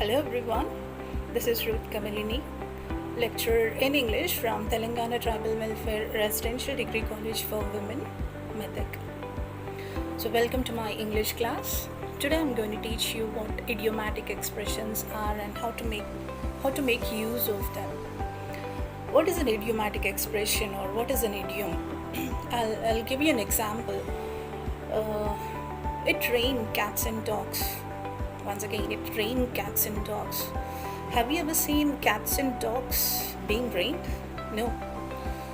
Hello everyone, this is Ruth Kamalini, lecturer in English from Telangana Tribal Welfare Residential Degree College for Women, Medak. So welcome to my English class. Today I'm going to teach you what idiomatic expressions are and how to make use of them. What is an idiomatic expression or what is an idiom? I'll give you an example. It rained cats and dogs. Once again, it rained cats and dogs. Have you ever seen cats and dogs being rained? No.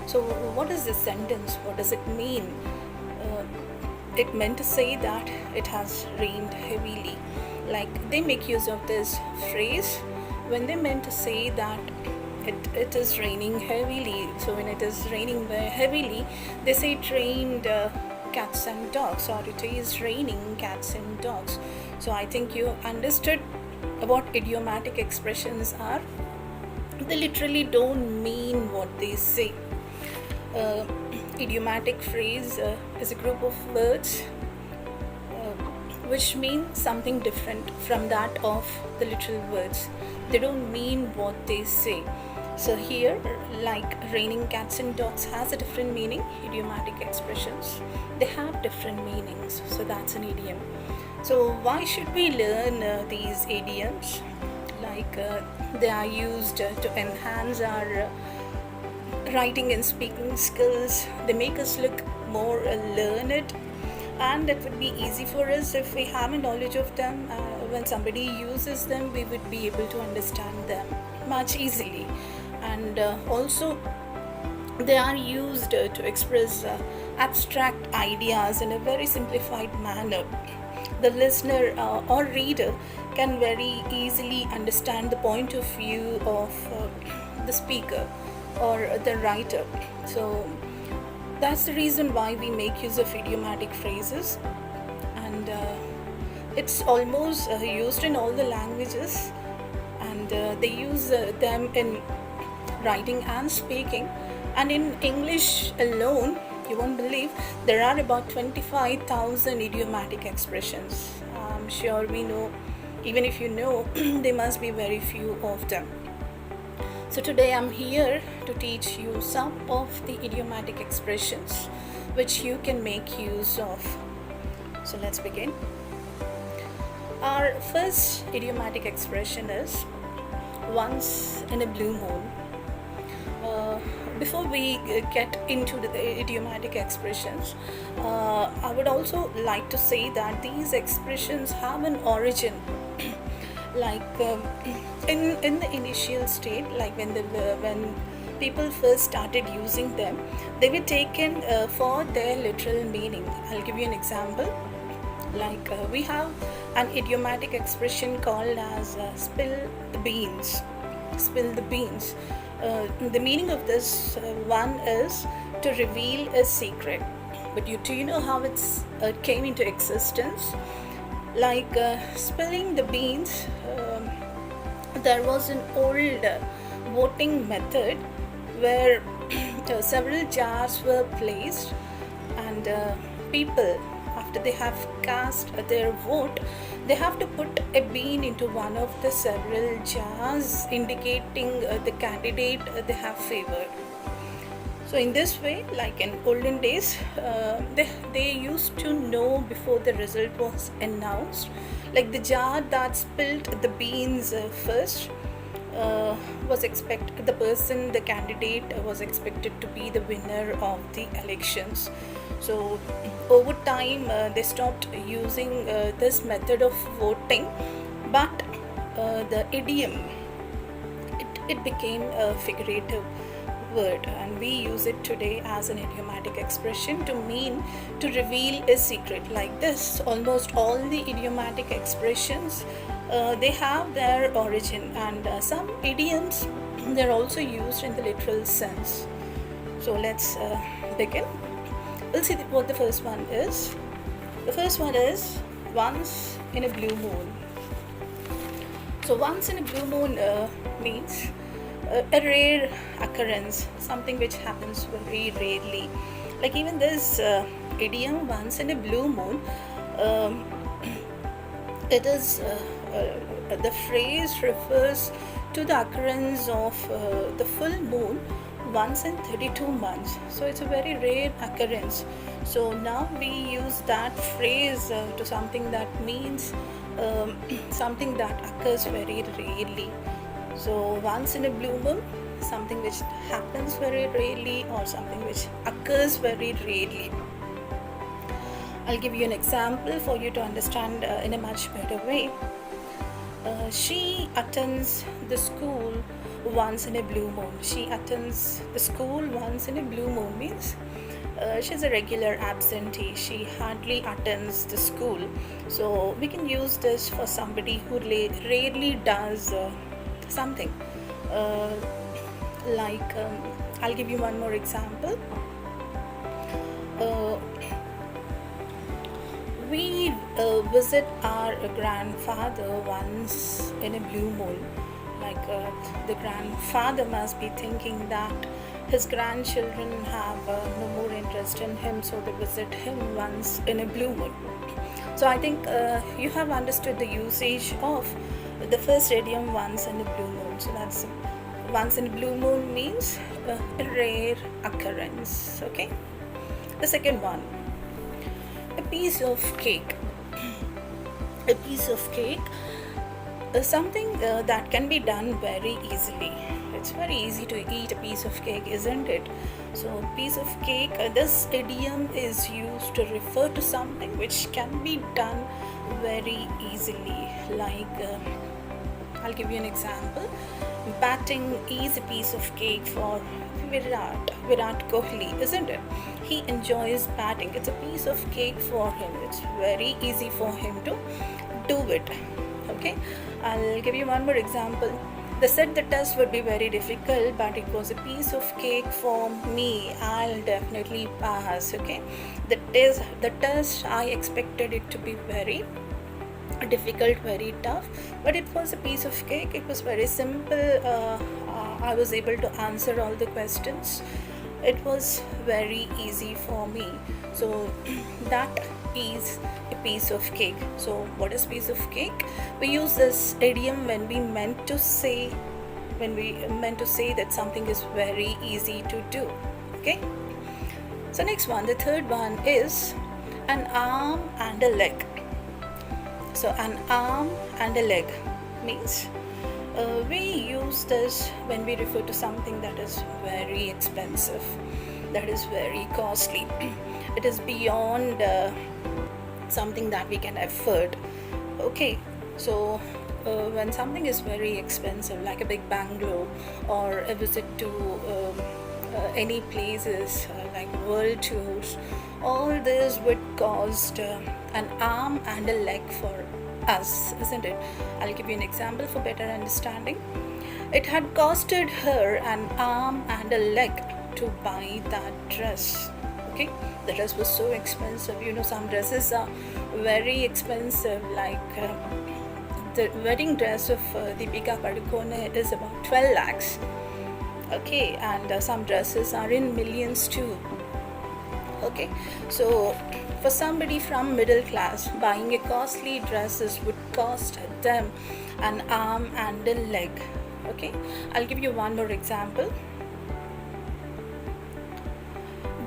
So what is this sentence? What does it mean? It meant to say that it has rained heavily. Like they make use of this phrase when they meant to say that it is raining heavily. So when it is raining very heavily, they say it rained cats and dogs, or it is raining cats and dogs. So I think you understood what idiomatic expressions are. They literally don't mean what they say. Idiomatic phrase is a group of words which mean something different from that of the literal words. They don't mean what they say. So here, like raining cats and dogs has a different meaning. Idiomatic expressions, they have different meanings. So that's an idiom. So why should we learn these idioms? Like they are used to enhance our writing and speaking skills. They make us look more learned, and it would be easy for us if we have a knowledge of them. When somebody uses them, we would be able to understand them much easily. And also they are used to express abstract ideas in a very simplified manner. The listener or reader can very easily understand the point of view of the speaker or the writer. So that's the reason why we make use of idiomatic phrases, and it's almost used in all the languages, and they use them in writing and speaking. And in English alone, you won't believe, there are about 25,000 idiomatic expressions. I'm sure we know, even if you know, there must be very few of them. So today I'm here to teach you some of the idiomatic expressions which you can make use of. So let's begin. Our first idiomatic expression is once in a blue moon. Before we get into the idiomatic expressions, I would also like to say that these expressions have an origin. Like in the initial state, like when people first started using them, they were taken for their literal meaning. I'll give you an example. Like we have an idiomatic expression called as spill the beans. Spill the beans. The meaning of this one is to reveal a secret. But do you know how it came into existence? Like spilling the beans, there was an old voting method where several jars were placed, and people, after they have cast their vote, they have to put a bean into one of the several jars, indicating the candidate they have favored. So in this way, like in olden days, they used to know before the result was announced. Like the jar that spilled the beans first was expected, the candidate was expected to be the winner of the elections. So over time they stopped using this method of voting, but the idiom, it became a figurative word, and we use it today as an idiomatic expression to mean to reveal a secret. Like this, almost all the idiomatic expressions, they have their origin, and some idioms, they're also used in the literal sense. So let's begin. We'll see what the first one is. The first one is once in a blue moon. So once in a blue moon means a rare occurrence, something which happens very rarely. Like even this idiom, once in a blue moon, it is the phrase refers to the occurrence of the full moon once in 32 months. So it's a very rare occurrence. So now we use that phrase to something that means something that occurs very rarely. So once in a blue moon, something which happens very rarely or something which occurs very rarely. I'll give you an example for you to understand in a much better way. She attends the school once in a blue moon. She attends the school once in a blue moon means she's a regular absentee. She hardly attends the school. So we can use this for somebody who rarely does something. I'll give you one more example. We visit our grandfather once in a blue moon. The grandfather must be thinking that his grandchildren have no more interest in him, so they visit him once in a blue moon. So I think you have understood the usage of the first idiom, once in a blue moon. So that's once in a blue moon means a rare occurrence. Okay. The second one, a piece of cake. A piece of cake is something that can be done very easily. It's very easy to eat a piece of cake, isn't it? So piece of cake, this idiom is used to refer to something which can be done very easily. I'll give you an example. Batting is a piece of cake for Virat Kohli, isn't it? He enjoys batting. It's a piece of cake for him. It's very easy for him to do it. Okay, I'll give you one more example. They said the test would be very difficult, but it was a piece of cake for me. I'll definitely pass. Okay, the test I expected it to be very difficult, very tough, but it was a piece of cake. It was very simple. I was able to answer all the questions. It was very easy for me. So that is a piece of cake. So what is piece of cake? We use this idiom when we meant to say that something is very easy to do. Okay. So next one, the third one is an arm and a leg. So an arm and a leg means we use this when we refer to something that is very expensive, that is very costly. It is beyond something that we can afford. Okay, so when something is very expensive, like a big bungalow or a visit to any places like world tours, all this would cost an arm and a leg for us, isn't it? I'll give you an example for better understanding. It had costed her an arm and a leg to buy that dress. Okay, the dress was so expensive. You know, some dresses are very expensive, like the wedding dress of Deepika Padukone is about 12 lakhs. Okay, and some dresses are in millions too. Okay, so for somebody from middle class, buying a costly dresses would cost them an arm and a leg. Okay, I'll give you one more example.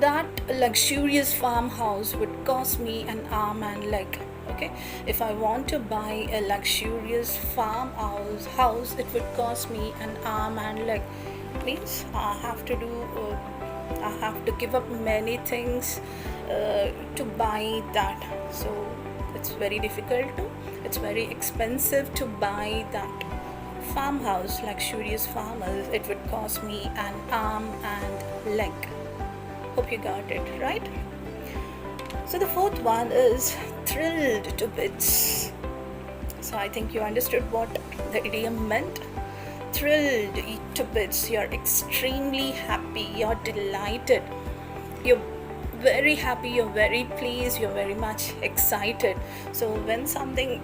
That luxurious farmhouse would cost me an arm and leg. Okay, if I want to buy a luxurious farmhouse, it would cost me an arm and leg. Means I have to give up many things to buy that. So it's very difficult it's very expensive to buy that farmhouse, luxurious farmhouse. It would cost me an arm and leg. Hope you got it right. So the fourth one is thrilled to bits. So I think you understood what the idiom meant. Thrilled to bits. You're extremely happy, you're delighted, you're very happy, you're very pleased, you're very much excited. So when something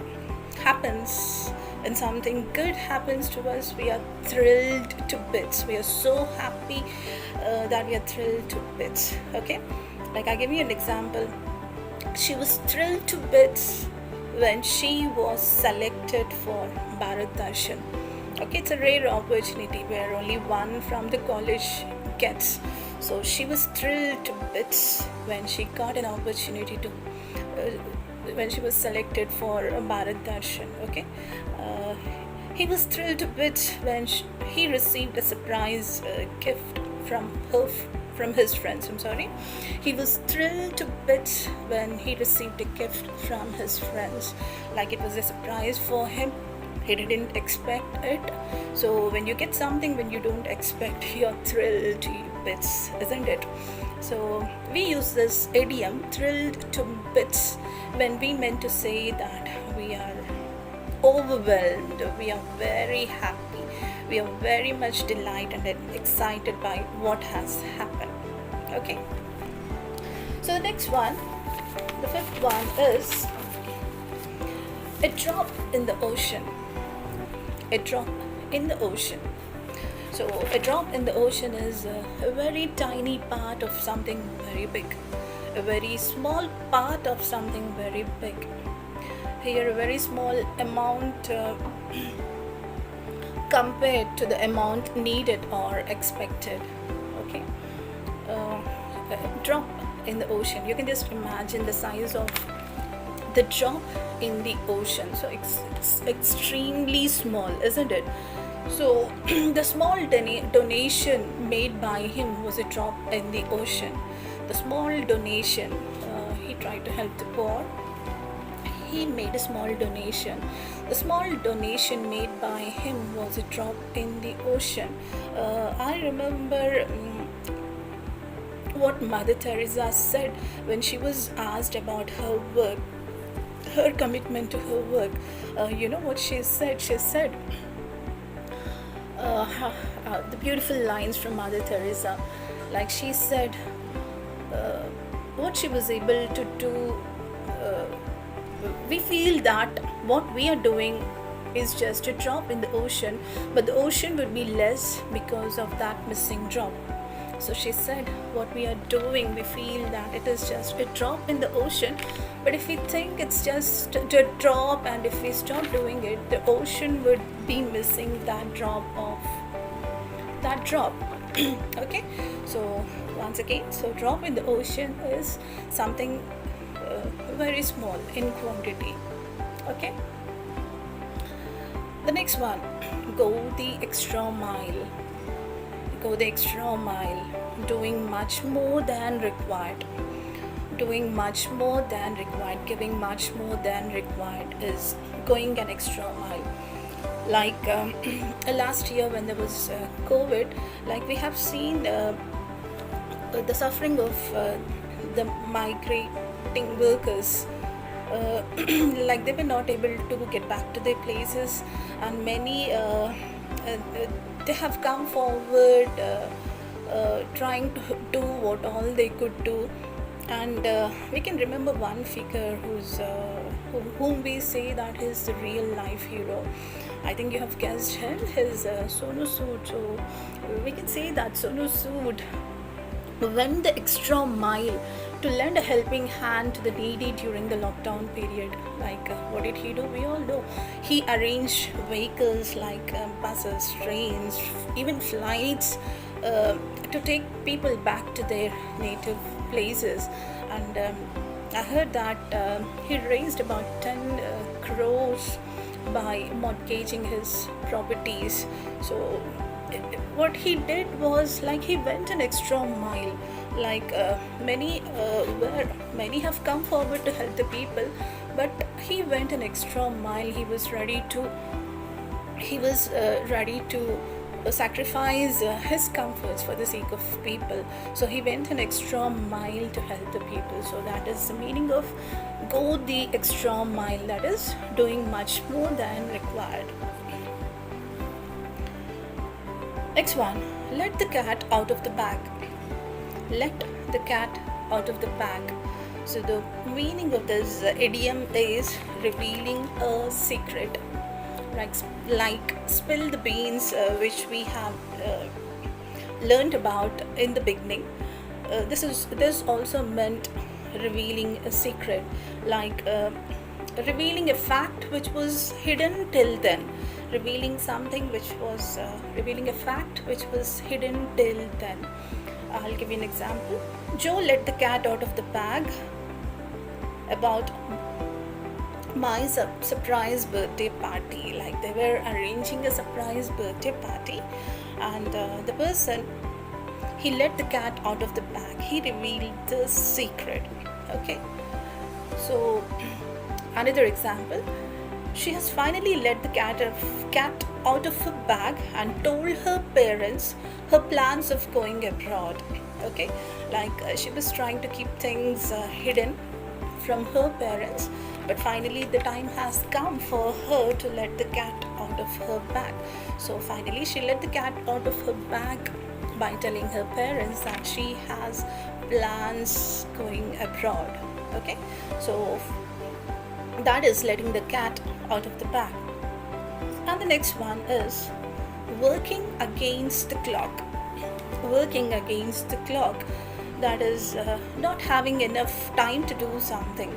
happens and something good happens to us, we are thrilled to bits. We are so happy that we are thrilled to bits. Okay, like I give you an example. She was thrilled to bits when she was selected for Bharat Darshan. Okay, it's a rare opportunity where only one from the college gets. So she was thrilled to bits when she got an opportunity to, when she was selected for Bharat Darshan. Okay, he was thrilled to bits when he received a surprise gift from his friends. He was thrilled to bits when he received a gift from his friends. Like it was a surprise for him. He didn't expect it. So when you get something when you don't expect, you're thrilled to bits, isn't it? So we use this idiom, thrilled to bits, when we meant to say that we are overwhelmed, we are very happy, we are very much delighted and excited by what has happened. Okay, so the next one, the fifth one, is a drop in the ocean. A drop in the ocean. So a drop in the ocean is a very tiny part of something very big, a very small part of something very big. Here a very small amount compared to the amount needed or expected. Okay, a drop in the ocean, you can just imagine the size of the drop in the ocean. So it's extremely small, isn't it? So the small donation made by him was a drop in the ocean. The small donation, he tried to help the poor. He made a small donation. The small donation made by him was a drop in the ocean. I remember what Mother Teresa said when she was asked about her work, her commitment to her work. You know what she said? She said the beautiful lines from Mother Teresa. Like she said, what she was able to do, we feel that what we are doing is just a drop in the ocean, but the ocean would be less because of that missing drop. So she said, what we are doing, we feel that it is just a drop in the ocean, but if we think it's just a drop and if we stop doing it, the ocean would be missing that drop of that drop. Okay, so once again, so drop in the ocean is something very small in quantity. Okay, the next one, go the extra mile. Go the extra mile, doing much more than required. Doing much more than required, giving much more than required is going an extra mile. Like last year when there was COVID, like we have seen the suffering of the migrating workers. Like they were not able to get back to their places, and many they have come forward trying to do what all they could do. And we can remember one figure whom we say that is the real life hero. I think you have guessed him, his Sonu Sood. So we can say that Sonu Sood went the extra mile to lend a helping hand to the needy during the lockdown period. Like what did he do? We all know. He arranged vehicles like buses, trains, even flights to take people back to their native places. And I heard that he raised about 10 crores by mortgaging his properties. So what he did was, like, he went an extra mile. Like many have come forward to help the people, but he went an extra mile. He was ready to sacrifice his comforts for the sake of people. So he went an extra mile to help the people. So that is the meaning of go the extra mile, that is doing much more than required. Next one, let the cat out of the bag. Let the cat out of the bag. So the meaning of this idiom is revealing a secret. Like spill the beans, which we have learned about in the beginning. This also meant revealing a secret. Like revealing a fact which was hidden till then. Revealing a fact which was hidden till then. I'll give you an example. Joe let the cat out of the bag about my surprise birthday party. Like they were arranging a surprise birthday party, and the person, he let the cat out of the bag. He revealed the secret. Okay. So another example. She has finally let the cat out of her bag and told her parents her plans of going abroad. Okay, like she was trying to keep things hidden from her parents, but finally the time has come for her to let the cat out of her bag. So finally she let the cat out of her bag by telling her parents that she has plans going abroad. Okay, so that is letting the cat out of the bag. And the next one is working against the clock. Working against the clock, that is not having enough time to do something.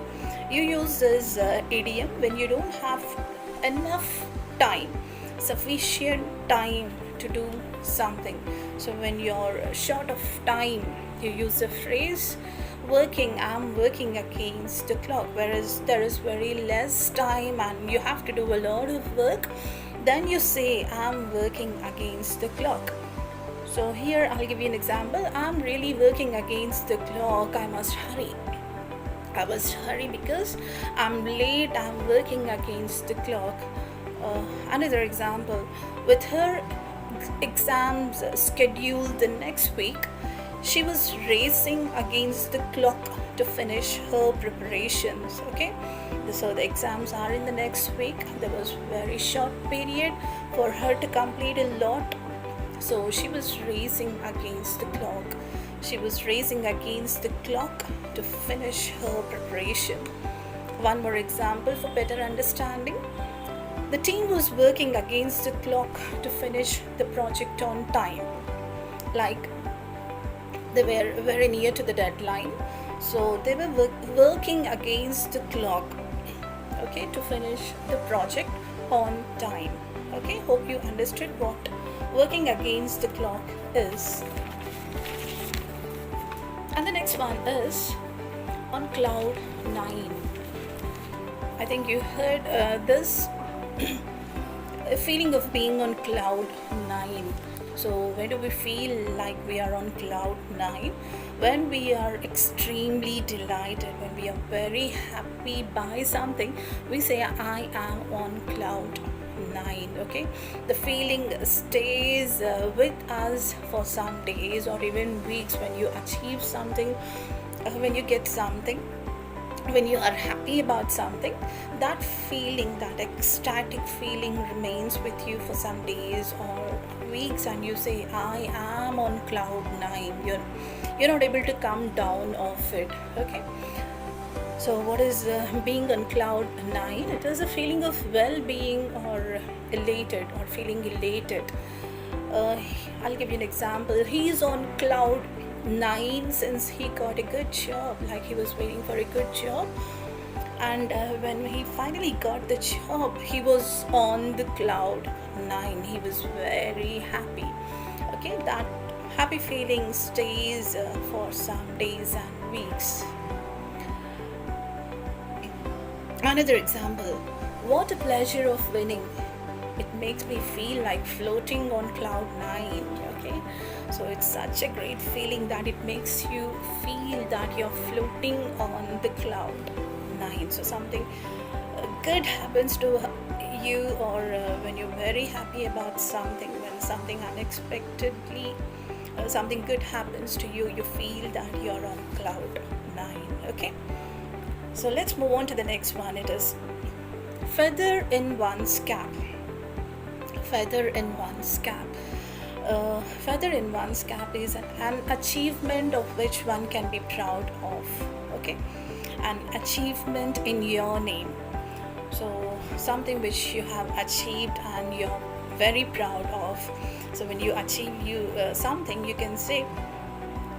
You use this idiom when you don't have enough time, sufficient time to do something. So when you're short of time, you use the phrase I'm working against the clock. Whereas there is very less time and you have to do a lot of work, then you say I'm working against the clock. So here I'll give you an example. I'm really working against the clock. I must hurry because I'm late. I'm working against the clock. Another example, with her exams scheduled the next week, she was racing against the clock to finish her preparations. Okay, so the exams are in the next week. There was very short period for her to complete a lot, so she was racing against the clock. She was racing against the clock to finish her preparation. One more example for better understanding. The team was working against the clock to finish the project on time. Like they were very near to the deadline, so they were working against the clock, okay, to finish the project on time. Okay, hope you understood what working against the clock is. And the next one is on cloud 9. I think you heard this a feeling of being on cloud 9. So when do we feel like we are on cloud 9? When we are extremely delighted, when we are very happy by something, we say I am on cloud 9. Okay, the feeling stays with us for some days or even weeks. When you achieve something, when you get something, when you are happy about something, that feeling, that ecstatic feeling remains with you for some days or weeks, and you say I am on cloud 9. You're not able to come down off it. Okay, so what is being on cloud 9? It is a feeling of well-being or elated or feeling elated. I'll give you an example. He's on cloud 9 since he got a good job. Like he was waiting for a good job, and when he finally got the job, he was on the cloud 9. He was very happy. Okay, that happy feeling stays for some days and weeks. Another example, what a pleasure of winning. It makes me feel like floating on cloud 9. Okay, so it's such a great feeling that it makes you feel that you're floating on the cloud 9. So something good happens to you, or when you're very happy about something, when something unexpectedly something good happens to you, you feel that you're on cloud 9. Okay, so let's move on to the next one. It is feather in one's cap. Feather in one's cap. Feather in one's cap is an achievement of which one can be proud of. Okay, an achievement in your name. So something which you have achieved and you're very proud of. So when you achieve something, you can say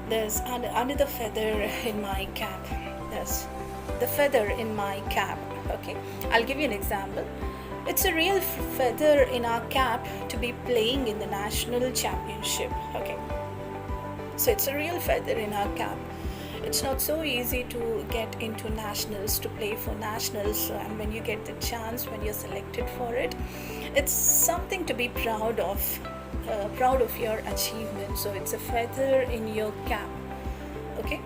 there's another feather in my cap. There's the feather in my cap. Okay, I'll give you an example. It's a real feather in our cap to be playing in the national championship. Okay, so it's a real feather in our cap. It's not so easy to get into nationals, to play for nationals, and when you get the chance, when you're selected for it, it's something to be proud of your achievement. So it's a feather in your cap. Okay,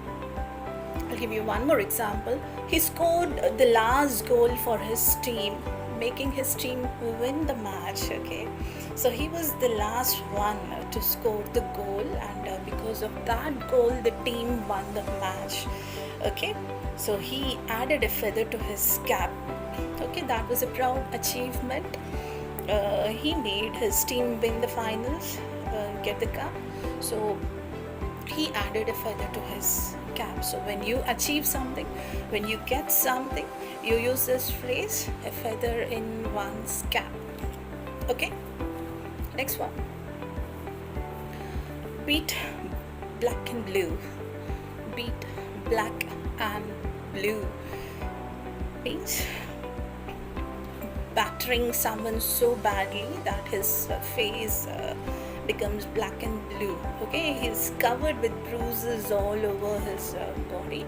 I'll give you one more example. He scored the last goal for his team, making his team win the match. Okay, so he was the last one to score the goal, and because of that goal the team won the match. Okay, so he added a feather to his cap. Okay, that was a proud achievement. He made his team win the finals, get the cup. So he added a feather to his cap. So when you achieve something, when you get something, you use this phrase, a feather in one's cap. Okay, next one. Beat black and blue. Beat black and blue means battering someone so badly that his face becomes black and blue. Okay, he's covered with bruises all over his body.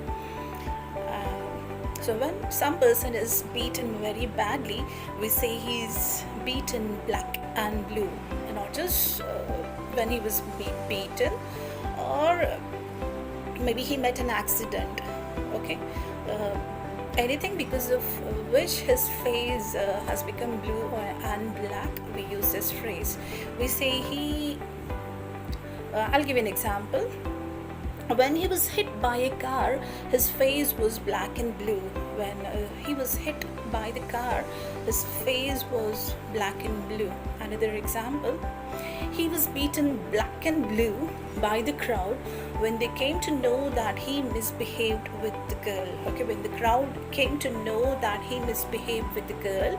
So when some person is beaten very badly, we say he's beaten black and blue, and not just when he was beaten, or maybe he met an accident. Okay, anything because of which his face has become blue and black, we use this phrase. We say I'll give you an example. When he was hit by a car, his face was black and blue. When he was hit by the car, his face was black and blue. Another example, he was beaten black and blue by the crowd when they came to know that he misbehaved with the girl. Okay, when the crowd came to know that he misbehaved with the girl,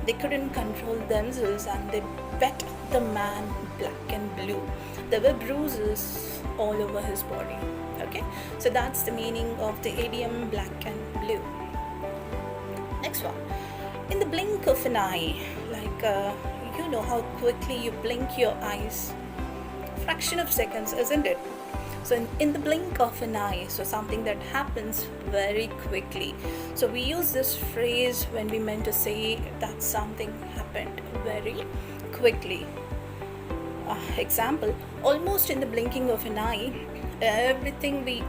they couldn't control themselves and they bet the man black and blue. There were bruises all over his body. Okay, so that's the meaning of the idiom black and blue. Next one, in the blink of an eye, like you know how quickly you blink your eyes, fraction of seconds, isn't it? So in the blink of an eye, so something that happens very quickly. So we use this phrase when we meant to say that something happened very quickly. Example, almost in the blinking of an eye, everything we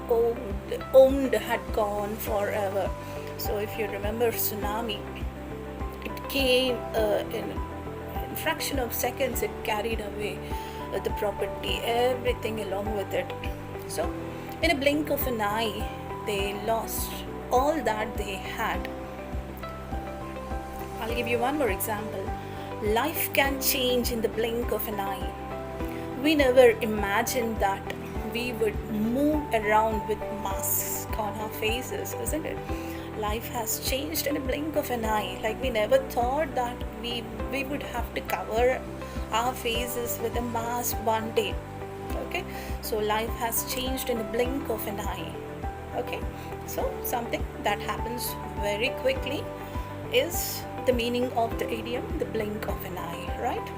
owned had gone forever. So if you remember tsunami, it came in fraction of seconds, it carried away the property, everything along with it. So in a blink of an eye, they lost all that they had. I'll give you one more example. Life can change in the blink of an eye. We never imagined that we would move around with masks on our faces, isn't it? Life has changed in a blink of an eye. Like we never thought that we would have to cover our faces with a mask one day. Okay, so life has changed in a blink of an eye. Okay, so something that happens very quickly is the meaning of the idiom, the blink of an eye, right?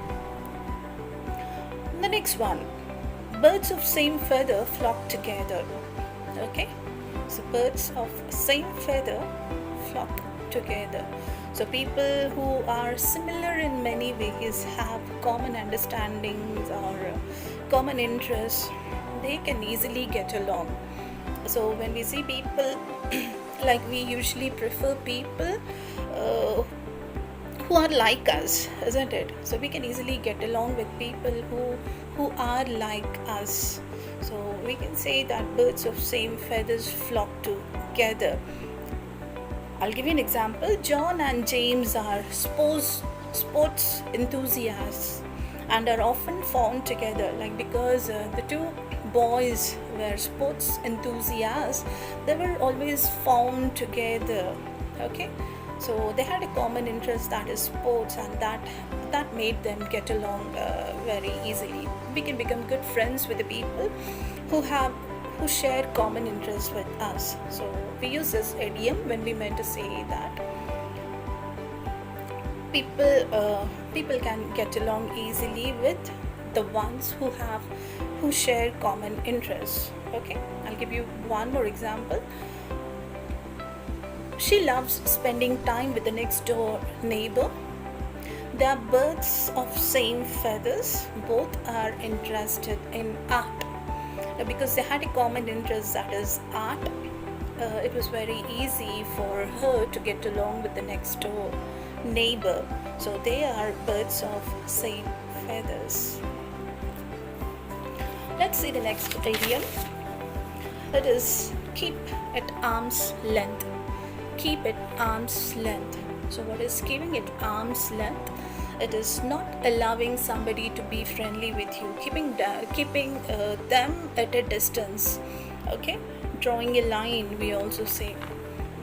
The next one, birds of same feather flock together. Okay, so birds of same feather flock together. So people who are similar in many ways, have common understandings or common interests, they can easily get along. So when we see people, like we usually prefer people who are like us, isn't it? So we can easily get along with people who are like us. So we can say that birds of same feathers flock together. I'll give you an example. John and James are sports enthusiasts and are often found together, like because the two boys were sports enthusiasts, they were always found together. Okay, so they had a common interest, that is sports, and that made them get along very easily. We can become good friends with the people who share common interests with us. So we use this idiom when we meant to say that People can get along easily with the ones who share common interests. Okay, I'll give you one more example. She loves spending time with the next door neighbor. They are birds of same feathers. Both are interested in art. Because they had a common interest, that is art, it was very easy for her to get along with the next door neighbor. So they are birds of same feathers. Let's see the next idiom. It is keep at arm's length. Keep at arm's length. So what is keeping at arm's length? It is not allowing somebody to be friendly with you, keeping them at a distance. Okay, drawing a line, we also say,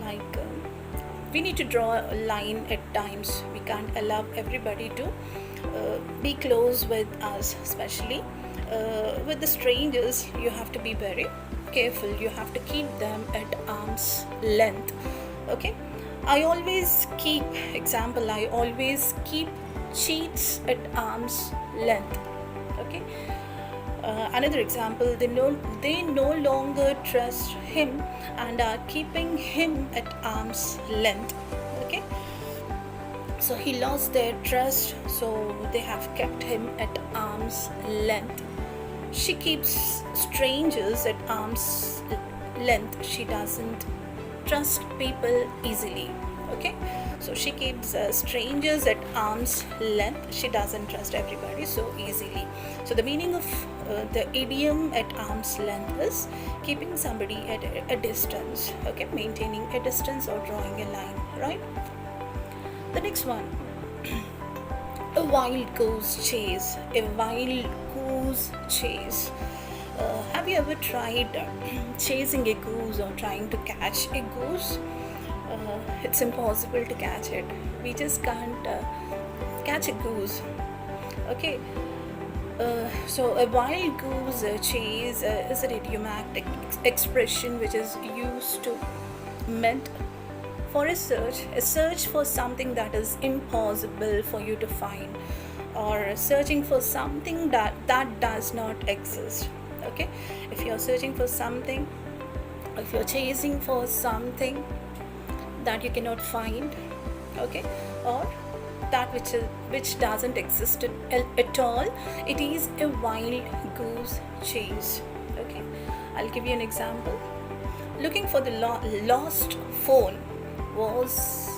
like we need to draw a line at times. We can't allow everybody to be close with us, especially with the strangers. You have to be very careful. You have to keep them at arm's length. Okay, I always keep cheats at arm's length. Okay, another example, they no longer trust him and are keeping him at arm's length. Okay, so he lost their trust, so they have kept him at arm's length. She keeps strangers at arm's length. She doesn't trust people easily. Okay, so she keeps strangers at arm's length. She doesn't trust everybody so easily. So the meaning of the idiom at arm's length is keeping somebody at a distance. Okay, maintaining a distance or drawing a line, right? The next one, a wild goose chase. A wild goose chase. Have you ever tried chasing a goose or trying to catch a goose? It's impossible to catch it. We just can't catch a goose. Okay, so a wild goose chase is an idiomatic expression which is used to meant for a search for something that is impossible for you to find, or searching for something that does not exist. Okay, if you're searching for something, if you're chasing for something that you cannot find, okay, or that which doesn't exist at all, it is a wild goose chase. Okay, I'll give you an example. Looking for the lost phone was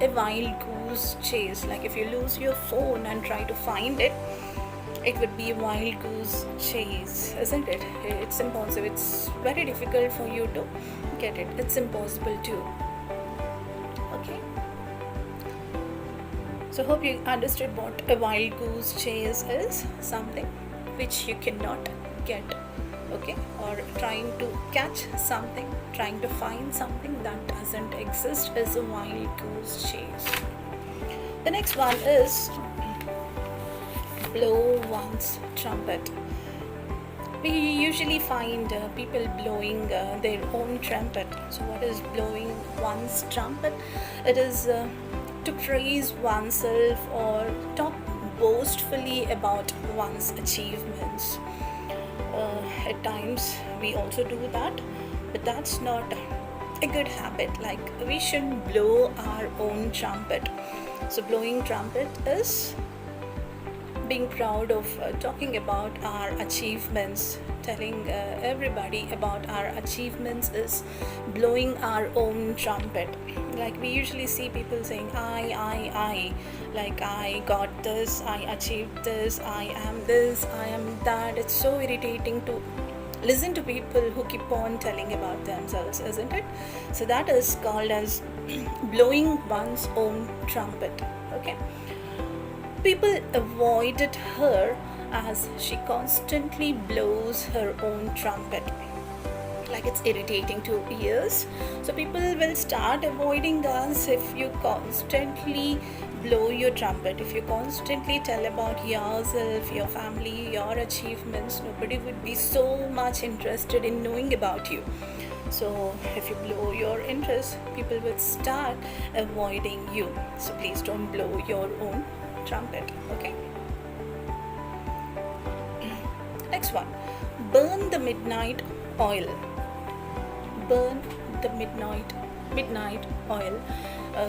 a wild goose chase. Like if you lose your phone and try to find it, it would be a wild goose chase, isn't it? It's impossible. It's very difficult for you to get it. It's impossible too. Okay, so hope you understood what a wild goose chase is. Something which you cannot get, okay, or trying to catch something, trying to find something that doesn't exist is a wild goose chase. The next one is blow one's trumpet. We usually find people blowing their own trumpet. So what is blowing one's trumpet? It is to praise oneself or talk boastfully about one's achievements. At times we also do that, but that's not a good habit. Like we shouldn't blow our own trumpet. So blowing trumpet is being proud of talking about our achievements, telling everybody about our achievements is blowing our own trumpet. Like we usually see people saying I, like I got this, I achieved this, I am this, I am that. It's so irritating to listen to people who keep on telling about themselves, isn't it? So that is called as blowing one's own trumpet. Okay, people avoided her as she constantly blows her own trumpet. Like it's irritating to ears. So people will start avoiding us if you constantly blow your trumpet. If you constantly tell about yourself, your family, your achievements, nobody would be so much interested in knowing about you. So if you blow your interest, people will start avoiding you. So please don't blow your own trumpet. Okay. Next one, burn the midnight oil. Burn the midnight oil.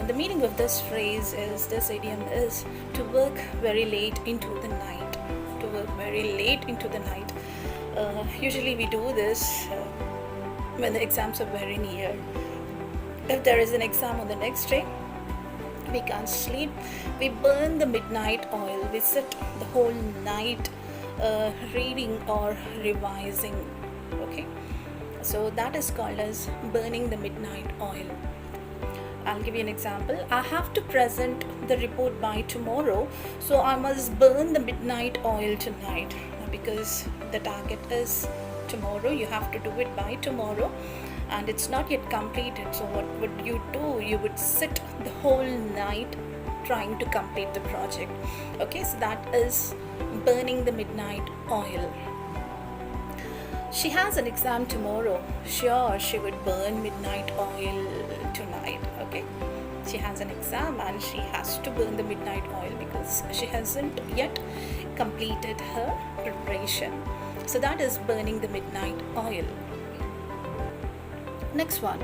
The meaning of this phrase is, this idiom is to work very late into the night. To work very late into the night. Usually we do this when the exams are very near. If there is an exam on the next day, we can't sleep. We burn the midnight oil. We sit the whole night reading or revising. Okay, so that is called as burning the midnight oil. I'll give you an example. I have to present the report by tomorrow, so I must burn the midnight oil tonight, because the target is tomorrow. You have to do it by tomorrow and it's not yet completed. So what would you do? You would sit the whole night trying to complete the project. Okay, so that is burning the midnight oil. She has an exam tomorrow. Sure, she would burn midnight oil tonight. Okay, she has an exam and she has to burn the midnight oil because she hasn't yet completed her preparation. So that is burning the midnight oil. Next one,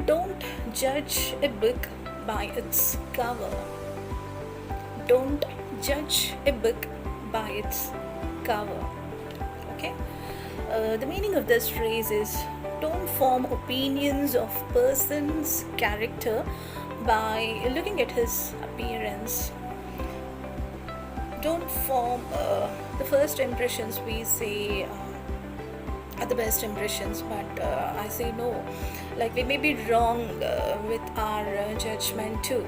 don't judge a book by its cover. Don't judge a book by its cover. Okay, the meaning of this phrase is, don't form opinions of person's character by looking at his appearance. Don't form the first impressions we say are the best impressions, but I say no. Like, we may be wrong with our judgment too.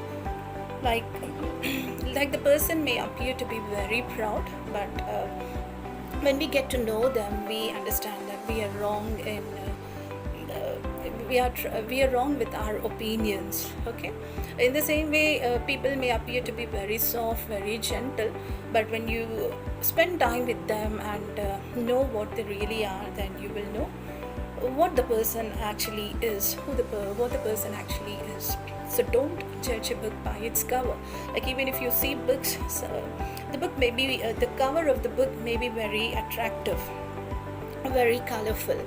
Like the person may appear to be very proud, but when we get to know them, we understand that we are wrong in we are wrong with our opinions. Okay, in the same way, people may appear to be very soft, very gentle, but when you spend time with them and know what they really are, then you will know what the person actually is, what the person actually is. So don't judge a book by its cover. Like, even if you see books, the book may be the cover of the book may be very attractive, very colorful,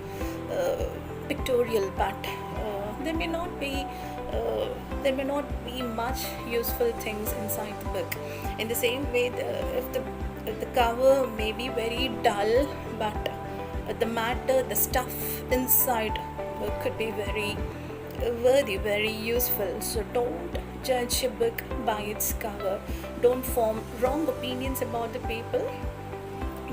pictorial, but there may not be much useful things inside the book. In the same way, if the cover may be very dull, but the matter, the stuff inside could be very worthy, very useful. So don't judge a book by its cover. Don't form wrong opinions about the people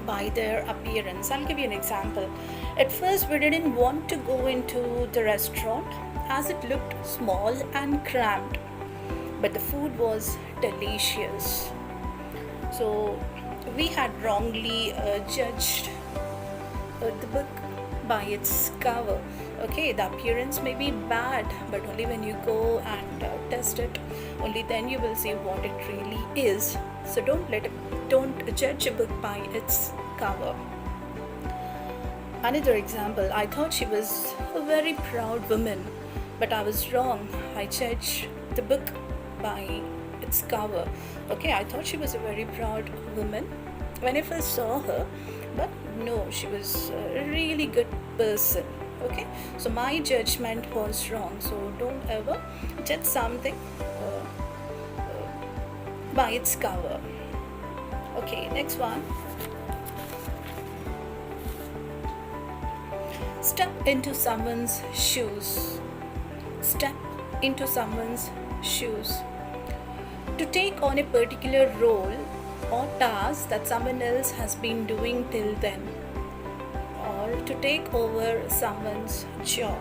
by their appearance. I'll give you an example. At first, we didn't want to go into the restaurant as it looked small and cramped, but the food was delicious. So we had wrongly judged the book by its cover. Okay, the appearance may be bad, but only when you go and test it, only then you will see what it really is. So don't judge a book by its cover. Another example, I thought she was a very proud woman, but I was wrong. I judged the book by its cover. Okay, I thought she was a very proud woman when I first saw her, but no, she was a really good person. Okay, so my judgment was wrong. So don't ever judge something by its cover. Okay, next one. Step into someone's shoes. Step into someone's shoes. To take on a particular role or task that someone else has been doing till then, or to take over someone's job.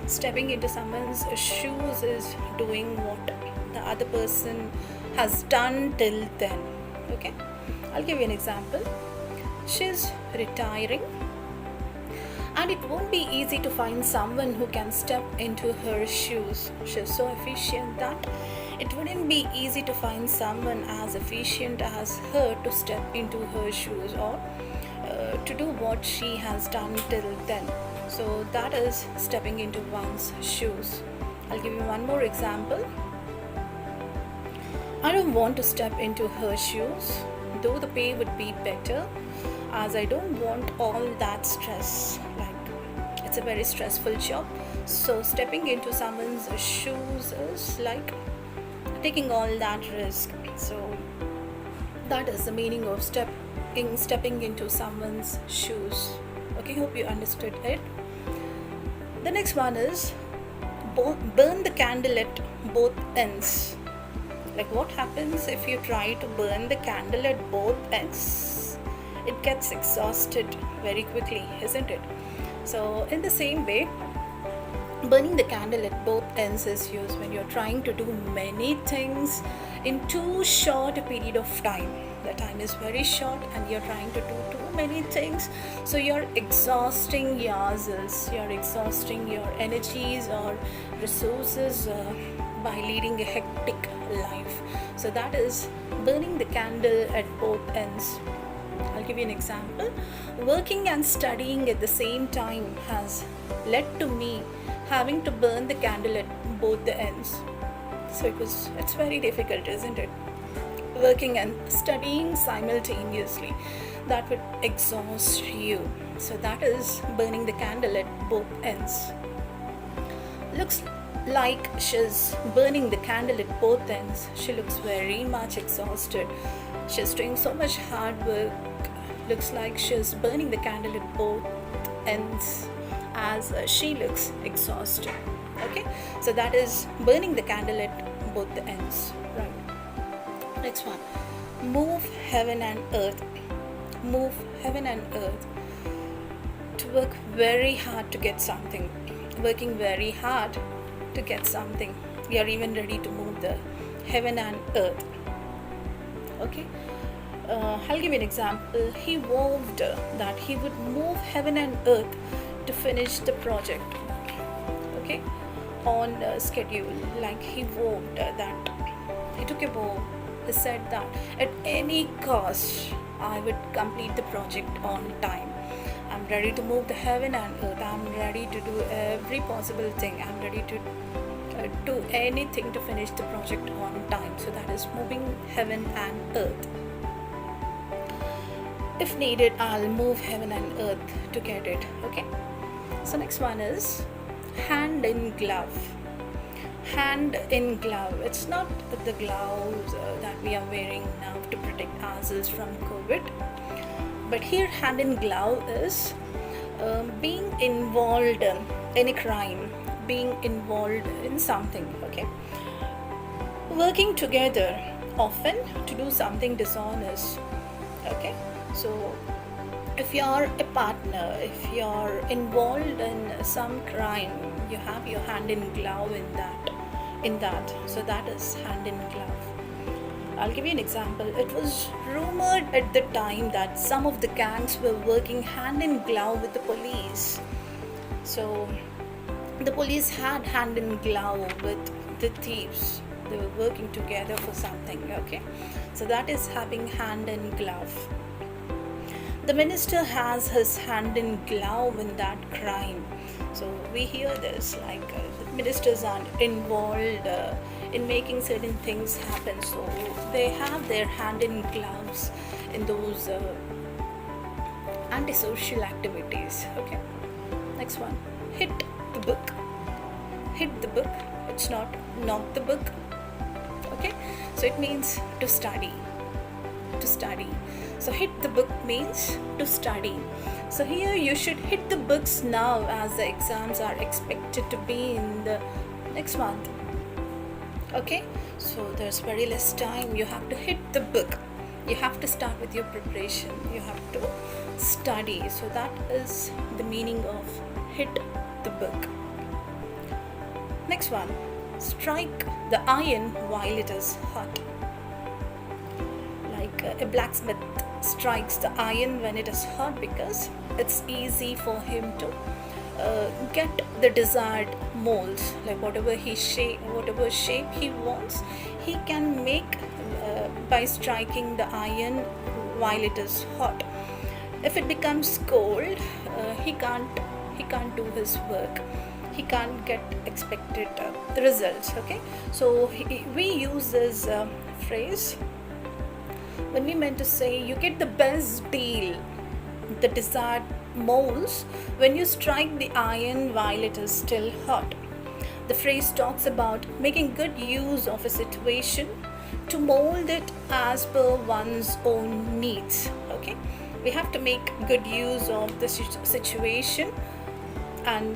Stepping into someone's shoes is doing what the other person has done till then. Okay, I'll give you an example. She's retiring, and it won't be easy to find someone who can step into her shoes. She's so efficient that it wouldn't be easy to find someone as efficient as her to step into her shoes, or to do what she has done till then. So that is stepping into one's shoes. I'll give you one more example. I don't want to step into her shoes, though the pay would be better, as I don't want all that stress. Like, it's a very stressful job. So stepping into someone's shoes is like taking all that risk. So that is the meaning of stepping into someone's shoes. Okay, hope you understood it. The next one is burn the candle at both ends. Like, what happens if you try to burn the candle at both ends? It gets exhausted very quickly, isn't it? So in the same way, burning the candle at both ends is used when you're trying to do many things in too short a period of time. The time is very short and you're trying to do too many things, so you're exhausting yourselves, you're exhausting your energies or resources by leading a hectic life. So that is burning the candle at both ends. I'll give you an example. Working and studying at the same time has led to me having to burn the candle at both the ends. So it's very difficult, isn't it? Working and studying simultaneously, that would exhaust you. So that is burning the candle at both ends. Looks like she's burning the candle at both ends. She looks very much exhausted. She's doing so much hard work. Looks like she's burning the candle at both ends, as she looks exhausted. Okay, so that is burning the candle at both the ends. Right. Next one, move heaven and earth. Move heaven and earth. To work very hard to get something. Working very hard to get something. You're even ready to move the heaven and earth. Okay. I'll give you an example. He vowed that he would move heaven and earth to finish the project. Okay, on schedule. Like, he vowed that he took a vow. He said that at any cost I would complete the project on time. I'm ready to move the heaven and earth. I'm ready to do every possible thing. I'm ready to do anything to finish the project on time. So that is moving heaven and earth. If needed, I'll move heaven and earth to get it. Okay. So next one is hand in glove. Hand in glove. It's not the gloves that we are wearing now to protect ourselves from COVID, but here hand in glove is being involved in a crime, being involved in something. Okay. Working together often to do something dishonest. Okay. So if you're a partner, if you're involved in some crime, you have your hand in glove in that. So that is hand in glove. I'll give you an example. It was rumored at the time that some of the gangs were working hand in glove with the police. So the police had hand in glove with the thieves. They were working together for something. Okay, so that is having hand in glove. The minister has his hand in glove in that crime. So we hear this, like ministers are involved in making certain things happen. So they have their hand in gloves in those antisocial activities. Okay. Next one, hit the book. Hit the book. It's not knock the book. Okay. So it means to study. To study. So hit the book means to study. So here you should hit the books now, as the exams are expected to be in the next month. Okay, so there's very less time. You have to hit the book. You have to start with your preparation. You have to study. So that is the meaning of hit the book. Next one, strike the iron while it is hot. Like a blacksmith strikes the iron when it is hot because it's easy for him to get the desired molds, like whatever shape he wants, he can make by striking the iron while it is hot. If it becomes cold, he he can't do his work, he can't get expected results. Okay, so we use this phrase when we meant to say you get the best deal, the desired molds when you strike the iron while it is still hot. The phrase talks about making good use of a situation to mold it as per one's own needs. Okay, we have to make good use of the situation and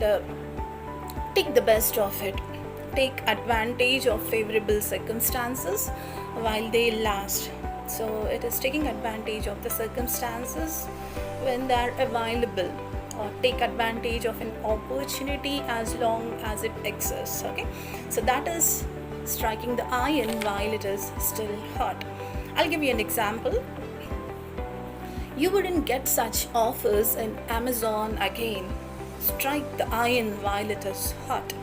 take the best of it, take advantage of favorable circumstances while they last. So it is taking advantage of the circumstances when they are available, or take advantage of an opportunity as long as it exists. Okay, so that is striking the iron while it is still hot. I'll give you an example. You wouldn't get such offers in Amazon again. Strike the iron while it is hot.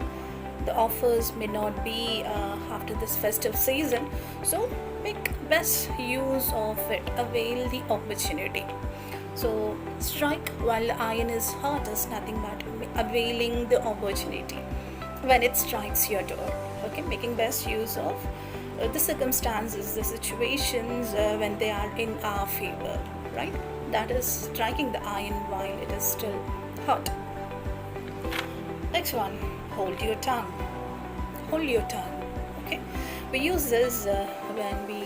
The offers may not be after this festive season, so make best use of it, avail the opportunity. So strike while the iron is hot is nothing but availing the opportunity when it strikes your door. Okay, making best use of the circumstances, the situations when they are in our favor, right? That is striking the iron while it is still hot. Next one, hold your tongue. Hold your tongue. Okay, we use this when we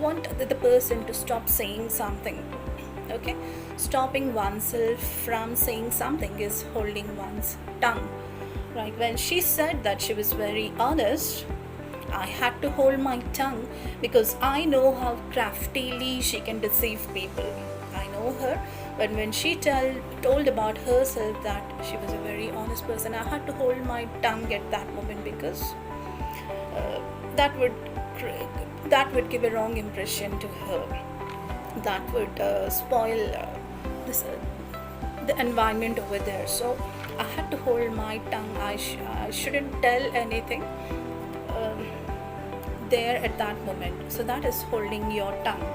want the person to stop saying something. Okay, stopping oneself from saying something is holding one's tongue. Right, when she said that she was very honest, I had to hold my tongue because I know how craftily she can deceive people. I know her, but when she told about herself that she was a very honest person, I had to hold my tongue at that moment because that would give a wrong impression to her. That would spoil the environment over there. So I had to hold my tongue. I shouldn't tell anything there at that moment. So that is holding your tongue.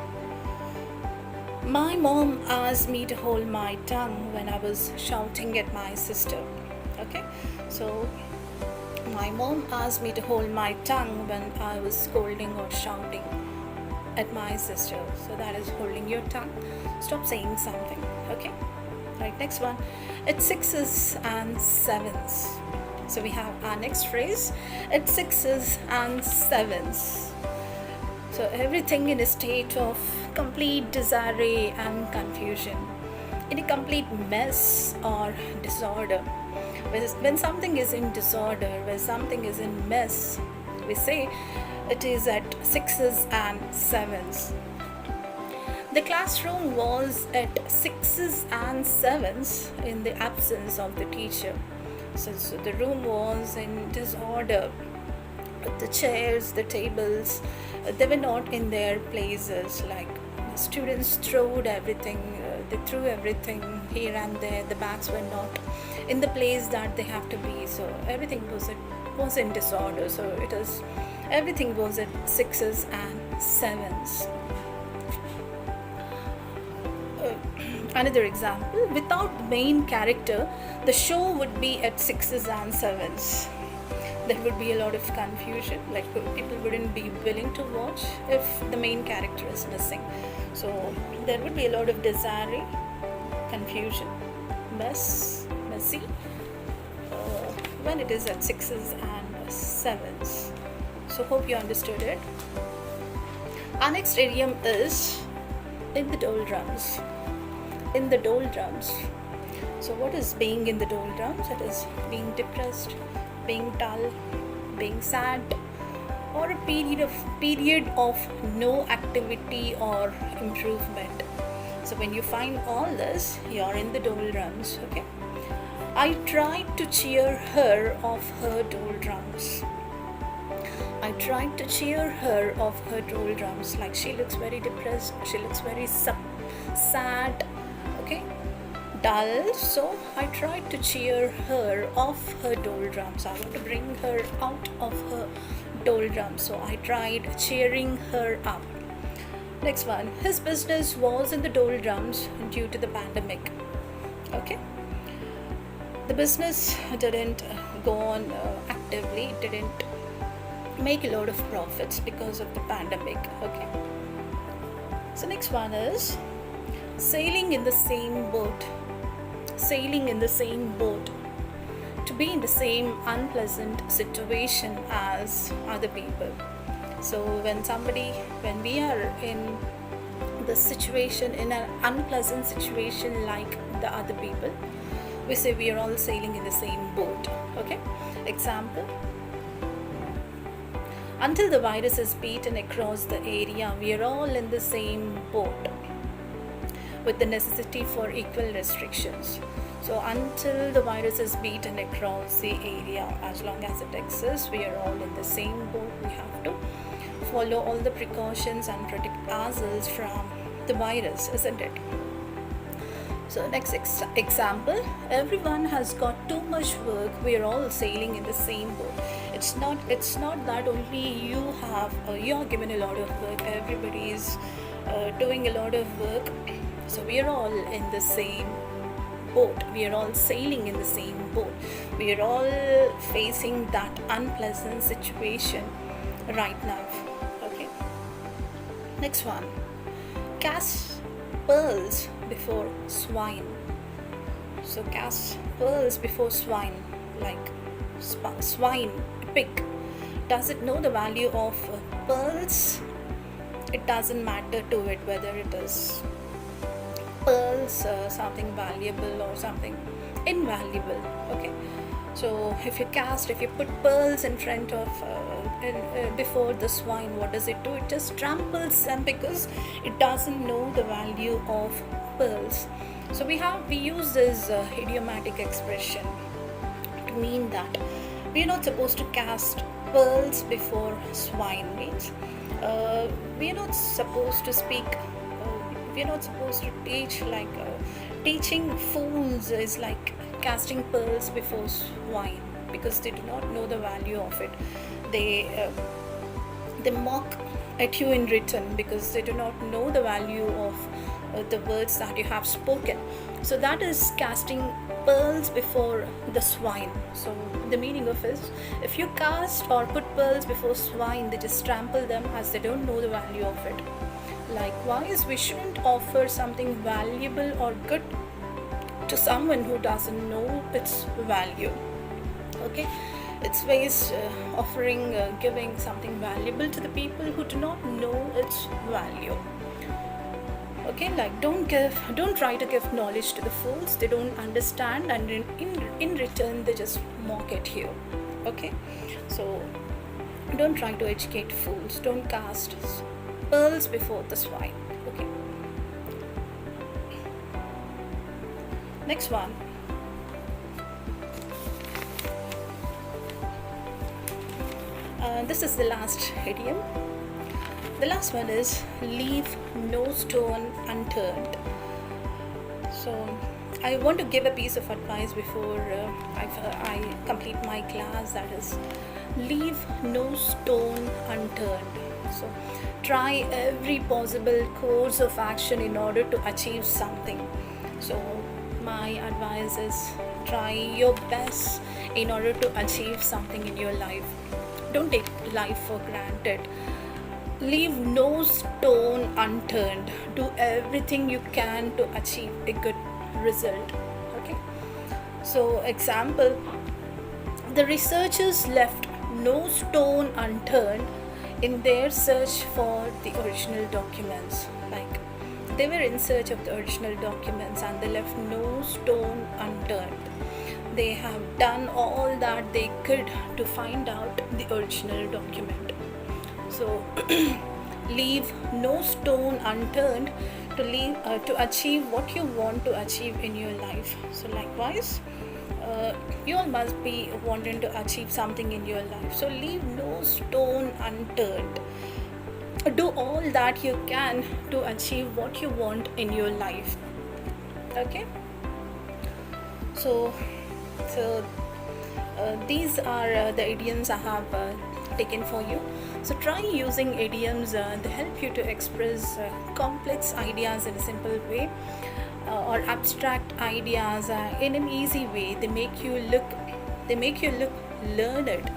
My mom asked me to hold my tongue when I was shouting at my sister. Okay, so my mom asked me to hold my tongue when I was scolding or shouting at my sister. So that is holding your tongue. Stop saying something. Okay, right, next one. It's sixes and sevens. So we have our next phrase. It's sixes and sevens. So everything in a state of complete disarray and confusion, in a complete mess or disorder. When something is in disorder, when something is in mess, we say it is at sixes and sevens. The classroom was at sixes and sevens in the absence of the teacher. So the room was in disorder. The chairs, the tables, they were not in their places. Like the students threw everything, they threw everything here and there. The bags were not in the place that they have to be. So everything was in disorder. So everything was at sixes and sevens. Another example, without the main character, the show would be at sixes and sevens. There would be a lot of confusion, like people wouldn't be willing to watch if the main character is missing. So there would be a lot of disarray, confusion, messy when it is at sixes and sevens. So hope you understood it. Our next idiom is in the doldrums. In the doldrums. So what is being in the doldrums? It is being depressed, being dull, being sad, or a period of no activity or improvement. So when you find all this, you're in the doldrums. Okay, I tried to cheer her of her doldrums. I tried to cheer her of her doldrums. Like she looks very depressed, she looks very sad, okay, dull. So I tried to cheer her of her doldrums. I want to bring her out of her doldrums. So I tried cheering her up. Next one, his business was in the doldrums due to the pandemic. Okay, the business didn't go on actively, didn't make a lot of profits because of the pandemic. Okay, so next one is sailing in the same boat. Sailing in the same boat, to be in the same unpleasant situation as other people. So when we are in the situation, in an unpleasant situation like the other people, we say we are all sailing in the same boat. Okay, example: until the virus is beaten across the area, we are all in the same boat, with the necessity for equal restrictions. So until the virus is beaten across the area, as long as it exists, we are all in the same boat. We have to follow all the precautions and protect ourselves from the virus, isn't it? So next example: everyone has got too much work, we are all sailing in the same boat. It's not that only you are given a lot of work, everybody is doing a lot of work. So we are all in the same boat, we are all sailing in the same boat, we are all facing that unpleasant situation right now. Okay, next one: cast pearls before swine. So cast pearls before swine, like swine, pig. Does it know the value of pearls? It doesn't matter to it whether it is pearls, something valuable or something invaluable. Okay, so if you put pearls in front of before the swine, what does it do? It just tramples them because it doesn't know the value of pearls. So we use this idiomatic expression to mean that we are not supposed to cast pearls before swine. Means we are not supposed to speak, we are not supposed to teach like teaching fools is like casting pearls before swine, because they do not know the value of it. They mock at you in return because they do not know the value of the words that you have spoken. So that is casting pearls before the swine. So the meaning of it is, if you cast or put pearls before swine, they just trample them as they don't know the value of it. Likewise, we shouldn't offer something valuable or good to someone who doesn't know its value. Okay, it's waste offering, giving something valuable to the people who do not know its value. Okay, like don't try to give knowledge to the fools. They don't understand, and in return they just mock at you. Okay, so don't try to educate fools. Don't cast pearls before the swine. Okay, next one: this is the last idiom. The last one is leave no stone unturned. So I want to give a piece of advice before I complete my class, that is leave no stone unturned. So try every possible course of action in order to achieve something. So my advice is try your best in order to achieve something in your life. Don't take life for granted. Leave no stone unturned. Do everything you can to achieve a good result. Okay, so example: the researchers left no stone unturned in their search for the original documents. Like they were in search of the original documents and they left no stone unturned. They have done all that they could to find out the original document. So leave no stone unturned to achieve what you want to achieve in your life. So likewise, you all must be wanting to achieve something in your life. So leave no stone unturned. Do all that you can to achieve what you want in your life. Okay, so these are the idioms I have taken for you. So try using idioms. They help you to express complex ideas in a simple way. or abstract ideas in an easy way. They make you look learned.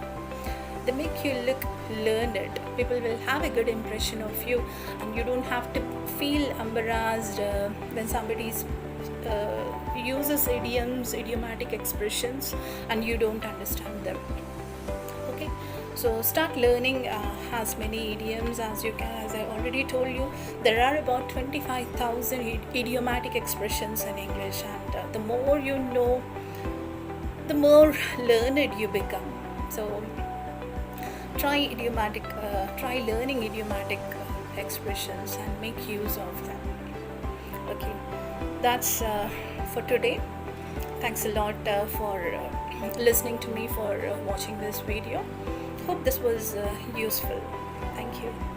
They make you look learned. People will have a good impression of you, and you don't have to feel embarrassed when somebody uses idioms, idiomatic expressions, and you don't understand them. Okay, so start learning as many idioms as you can. As I already told you, there are about 25,000 idiomatic expressions in English, and the more you know, the more learned you become. So try learning idiomatic expressions and make use of them. Okay, that's for today. Thanks a lot for listening to me, for watching this video. Hope this was useful. Thank you.